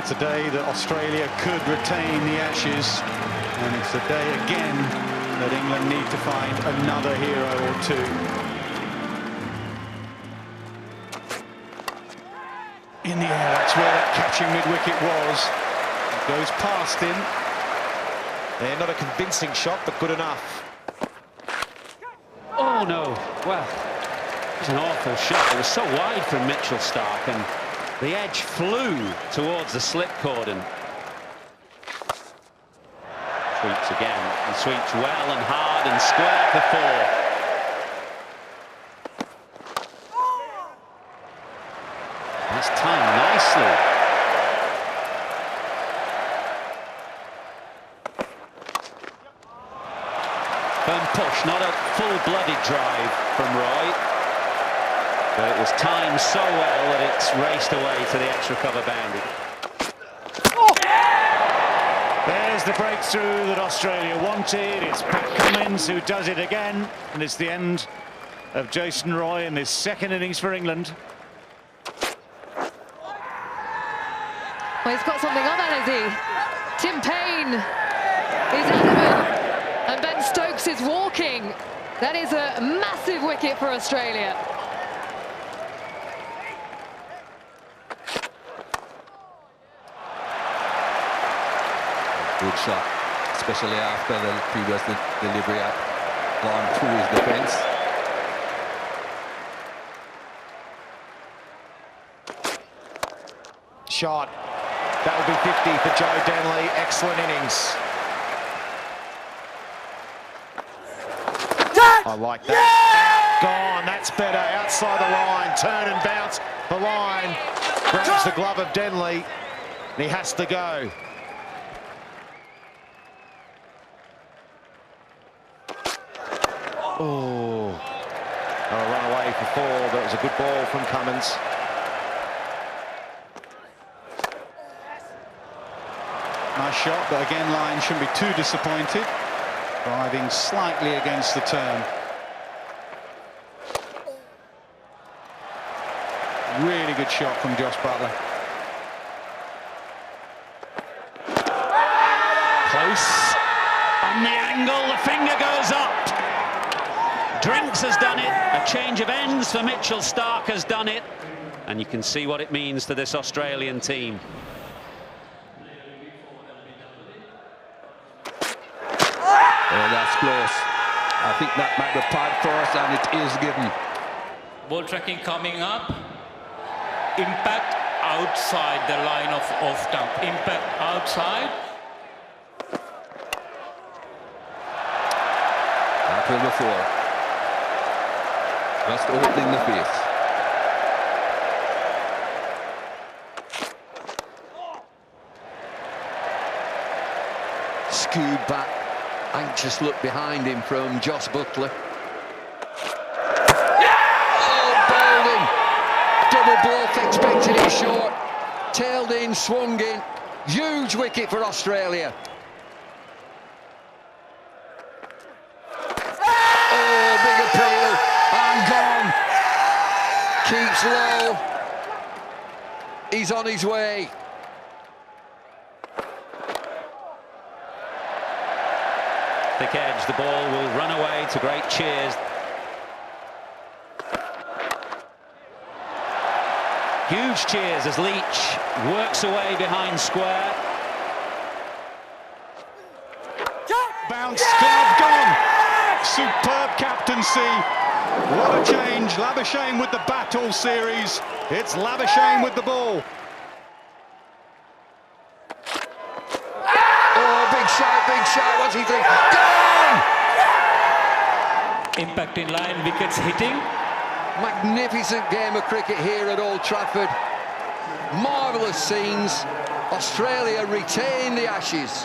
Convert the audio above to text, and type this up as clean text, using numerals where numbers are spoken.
it's a day that Australia could retain the Ashes, and it's a day again that England need to find another hero or two. In the air, that's where that catching mid-wicket was. It goes past him. Yeah, not a convincing shot, but good enough. Oh no, well, it was an awful shot. It was so wide from Mitchell Starc, and the edge flew towards the slip cordon. Sweeps again, and sweeps well and hard and square for four. That's timed nicely. Firm push, not a full-blooded drive from Roy. But it was timed so well that it's raced away to the extra cover boundary. There's the breakthrough that Australia wanted. It's Pat Cummins who does it again, and it's the end of Jason Roy in this second innings for England. Well, he's got something on that, has he? Tim Payne is adamant, and Ben Stokes is walking. That is a massive wicket for Australia. Good shot, especially after the previous delivery had gone through his defence. Shot. That will be 50 for Joe Denley. Excellent innings. I like that. Out, gone. That's better. Outside the line. Turn and bounce. The line grabs the glove of Denley, and he has to go. Oh, a run away for four, but it was a good ball from Cummins. Nice shot, but again, Lyon shouldn't be too disappointed. Driving slightly against the turn. Really good shot from Josh Butler. Close. On the angle, the finger goes up. Drinks has done it. A change of ends for Mitchell Starc has done it. And you can see what it means to this Australian team. Oh, that's close. I think that might be part first, and it is given. Ball tracking coming up. Impact outside the line of off-stump. Impact outside. After the four. Just opening the face. Skewed back. Anxious look behind him from Josh Butler. Oh, bowled in. Double bluff, expected it short. Tailed in, swung in. Huge wicket for Australia. Oh, big appeal. And gone. Keeps low. He's on his way. Thick edge, the ball will run away to great cheers. Huge cheers as Leach works away behind square. Bounce, glove gone. Superb captaincy. What a change. Labuschagne with the bat all series. It's Labuschagne with the ball. Big shot, what's he think? Gone! Impact in line, wickets hitting. Magnificent game of cricket here at Old Trafford. Marvellous scenes. Australia retain the Ashes.